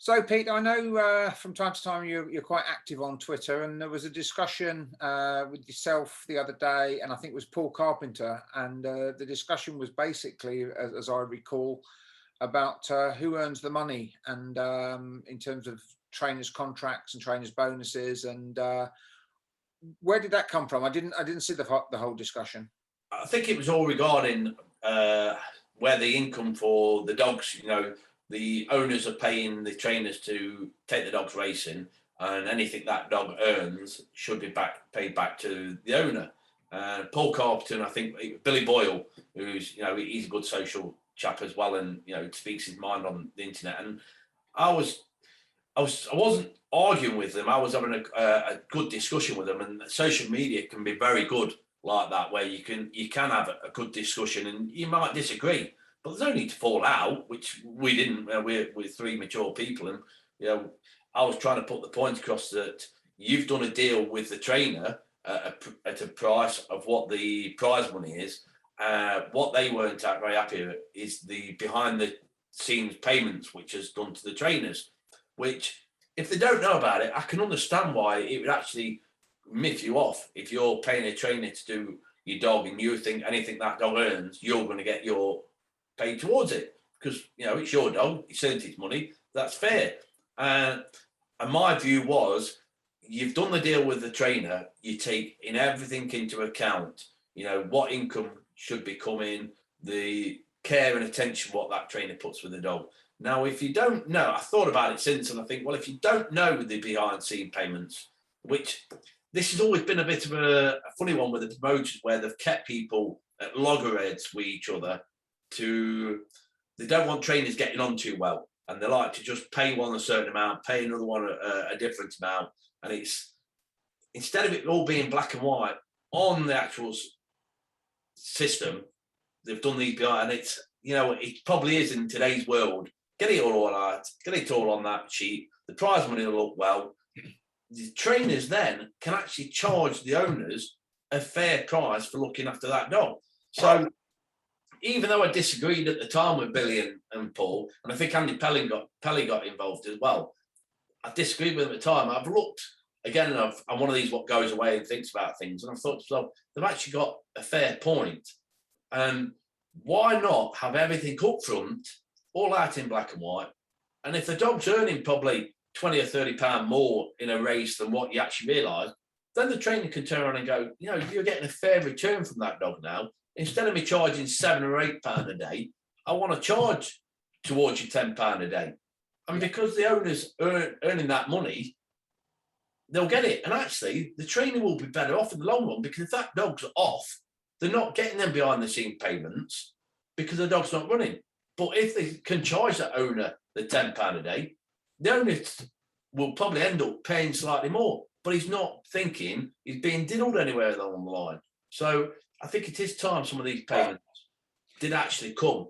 So, Pete, I know from time to time you're quite active on Twitter, and there was a discussion with yourself the other day, and I think it was Paul Carpenter, and the discussion was basically, as I recall, about who earns the money, and in terms of trainers' contracts and trainers' bonuses, and where did that come from? I didn't see the whole discussion. I think it was all regarding uh, where the income for the dogs. The owners are paying the trainers to take the dogs racing, and anything that dog earns should be paid back to the owner. Paul Carpenter, and I think Billy Boyle, who's he's a good social chap as well, and speaks his mind on the internet. And I was I wasn't arguing with them. I was having a good discussion with them, and social media can be very good like that, where you can have a good discussion, and you might disagree, but there's no need to fall out, which we didn't. We're three mature people, and you know, I was trying to put the point across that you've done a deal with the trainer at a price of what the prize money is. What they weren't very happy with is the behind the scenes payments, which is done to the trainers, which, if they don't know about it, I can understand why it would actually miff you off. If you're paying a trainer to do your dog and you think anything that dog earns, you're going to get your pay towards it, because it's your dog, it's earned its money, that's fair. And my view was, you've done the deal with the trainer, you take in everything into account, what income should be coming, the care and attention what that trainer puts with the dog. Now, if you don't know, I thought about it since, and I think, well, if you don't know the behind scene payments, which this has always been a bit of a funny one with the promoters, where they've kept people at loggerheads with each other they don't want trainers getting on too well, and they like to just pay one a certain amount, pay another one a different amount, and it's, instead of it all being black and white on the actual system, they've done these behind, and it probably is in today's world. Get it all right, get it all on that sheet. The prize money will look well. The trainers then can actually charge the owners a fair price for looking after that dog. So even though I disagreed at the time with Billy and Paul, and I think Andy Pelly got involved as well, I disagreed with them at the time. I've looked again, and I'm one of these what goes away and thinks about things, and I've thought to myself, they've actually got a fair point. And why not have everything up front, all out in black and white? And if the dog's earning probably 20 or 30 pound more in a race than what you actually realise, then the trainer can turn around and go, you're getting a fair return from that dog now. Instead of me charging £7 or £8 a day, I want to charge towards your £10 a day. And because the owner's earning that money, they'll get it. And actually, the trainer will be better off in the long run, because if that dog's off, they're not getting them behind the scene payments because the dog's not running. But if they can charge that owner the £10 a day, the owner will probably end up paying slightly more, but he's not thinking he's being diddled anywhere along the line. So I think it is time some of these payments did actually come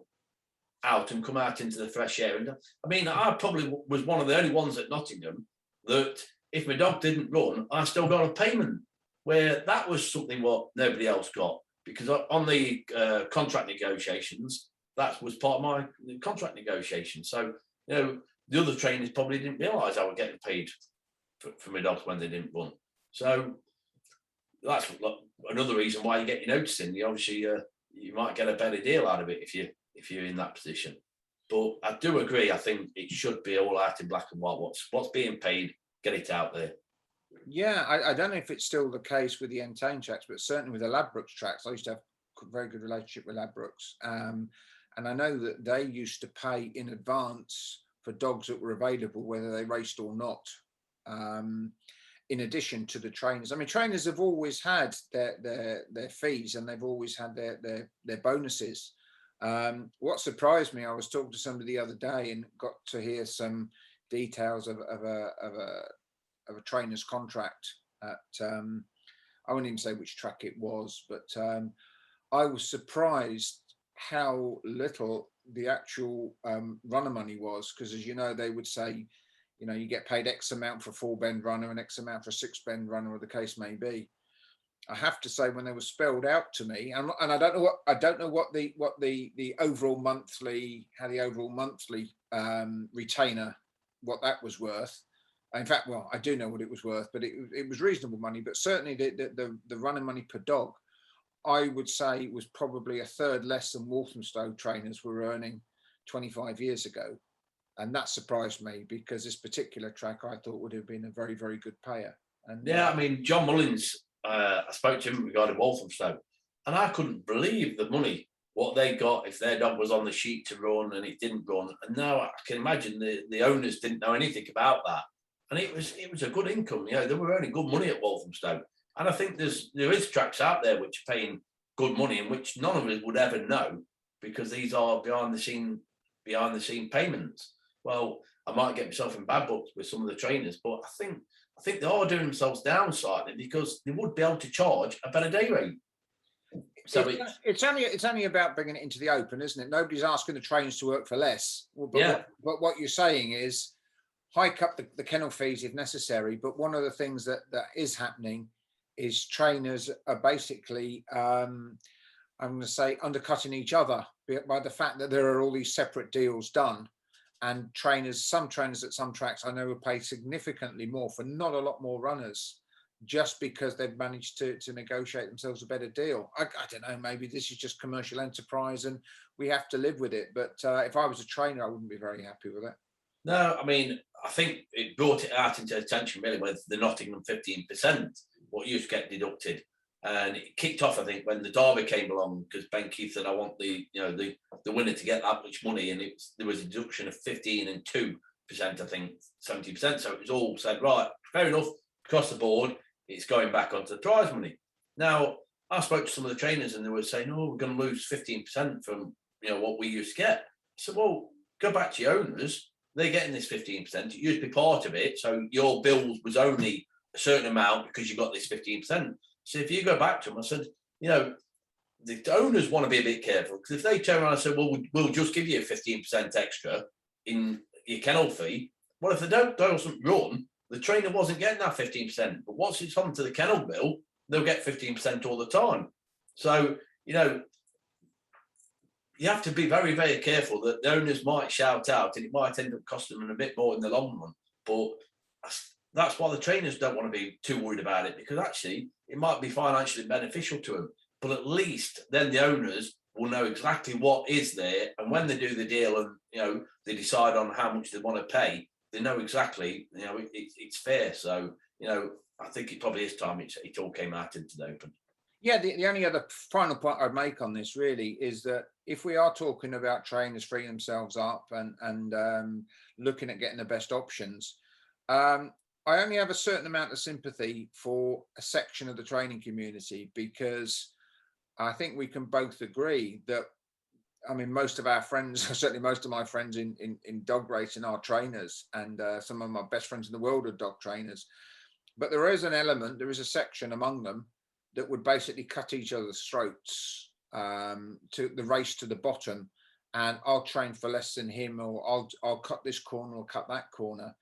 out into the fresh air. And I mean, I probably was one of the only ones at Nottingham that, if my dog didn't run, I still got a payment, where that was something what nobody else got, because on the contract negotiations, that was part of my contract negotiation. So, the other trainers probably didn't realise I was getting paid for my dogs when they didn't run. So that's another reason why you get your noticing. You might get a better deal out of it if you're in that position. But I do agree. I think it should be all out in black and white. What's being paid, get it out there. Yeah, I don't know if it's still the case with the Entain tracks, but certainly with the Ladbrokes tracks, I used to have a very good relationship with Ladbrokes. And I know that they used to pay in advance for dogs that were available, whether they raced or not, in addition to the trainers. I mean, trainers have always had their fees, and they've always had their bonuses. What surprised me, I was talking to somebody the other day and got to hear some details of a trainer's contract at, I won't even say which track it was, but I was surprised how little the actual runner money was, because, as you know, they would say, you get paid X amount for a 4-bend runner and X amount for a 6-bend runner, or the case may be. I have to say, when they were spelled out to me, and I don't know what the overall monthly retainer what that was worth. In fact, well, I do know what it was worth, but it was reasonable money. But certainly the running money per dog, I would say, was probably a third less than Walthamstow trainers were earning 25 years ago. And that surprised me, because this particular track I thought would have been a very, very good payer. And Yeah, I mean, John Mullins, I spoke to him regarding Walthamstow, and I couldn't believe the money what they got if their dog was on the sheet to run and it didn't run. And now I can imagine the owners didn't know anything about that, and it was a good income. You know, they were earning good money at Walthamstow, and I think there is tracks out there which are paying good money and which none of us would ever know, because these are behind the scene payments. Well, I might get myself in bad books with some of the trainers, but I think they are doing themselves down slightly, because they would be able to charge a better day rate. So it's only about bringing it into the open, isn't it? Nobody's asking the trainers to work for less. But Yeah. what you're saying is hike up the kennel fees if necessary. But one of the things that is happening is trainers are basically, I'm going to say, undercutting each other by the fact that there are all these separate deals done. And some trainers at some tracks I know will pay significantly more for not a lot more runners, just because they've managed to negotiate themselves a better deal. I don't know, maybe this is just commercial enterprise and we have to live with it. But if I was a trainer, I wouldn't be very happy with it. No, I mean, I think it brought it out into attention really with the Nottingham 15%, what used to get deducted. And it kicked off, I think, when the Derby came along, because Ben Keith said, I want the winner to get that much money. And there was a deduction of 15 and 2%, I think, 70%. So it was all said, right, fair enough, across the board, it's going back onto the prize money. Now, I spoke to some of the trainers and they were saying, oh, we're going to lose 15% from what we used to get. I said, well, go back to your owners. They're getting this 15%. It used to be part of it. So your bill was only a certain amount because you got this 15%. So if you go back to them, I said, the owners want to be a bit careful, because if they turn around and say, well, we'll just give you 15% extra in your kennel fee. Well, if the dog doesn't run, the trainer wasn't getting that 15%. But once it's on to the kennel bill, they'll get 15% all the time. So, you have to be very, very careful that the owners might shout out and it might end up costing them a bit more in the long run. But that's why the trainers don't want to be too worried about it, because actually it might be financially beneficial to them. But at least then the owners will know exactly what is there. And when they do the deal and, they decide on how much they want to pay, they know exactly, it's fair. So, I think it probably is time it all came out into the open. Yeah, the only other final point I'd make on this really is that if we are talking about trainers freeing themselves up and looking at getting the best options, I only have a certain amount of sympathy for a section of the training community, because I think we can both agree that, I mean, most of our friends, certainly most of my friends in dog racing are trainers, and some of my best friends in the world are dog trainers. But there is a section among them that would basically cut each other's throats to the race to the bottom, and I'll train for less than him, or I'll cut this corner or cut that corner.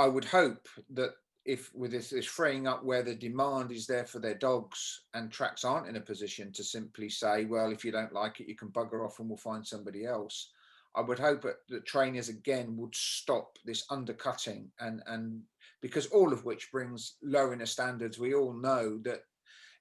I would hope that if with this freeing up where the demand is there for their dogs, and tracks aren't in a position to simply say, well, if you don't like it, you can bugger off and we'll find somebody else. I would hope that trainers again would stop this undercutting, and because all of which brings lowering of standards. We all know that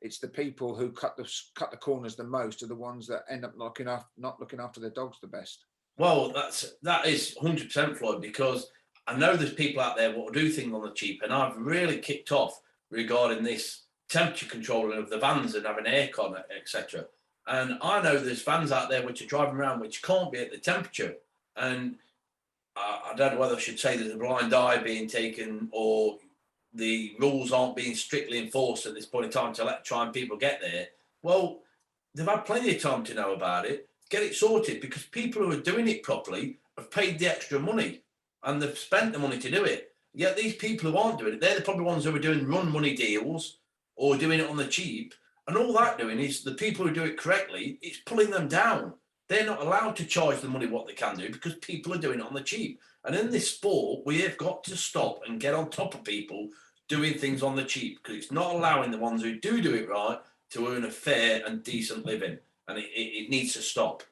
it's the people who cut the corners the most are the ones that end up not looking after their dogs the best. Well, that is 100% Floyd, because I know there's people out there what will do things on the cheap, and I've really kicked off regarding this temperature controlling of the vans and having aircon, etc. And I know there's vans out there which are driving around which can't be at the temperature, and I don't know whether I should say there's a blind eye being taken, or the rules aren't being strictly enforced at this point in time to try and people get there. Well, they've had plenty of time to know about it, get it sorted, because people who are doing it properly have paid the extra money and they've spent the money to do it. Yet these people who aren't doing it, they're the probably ones who are doing run money deals or doing it on the cheap. And all that doing is the people who do it correctly, it's pulling them down. They're not allowed to charge the money what they can do, because people are doing it on the cheap. And in this sport, we have got to stop and get on top of people doing things on the cheap, because it's not allowing the ones who do it right to earn a fair and decent living. And it needs to stop.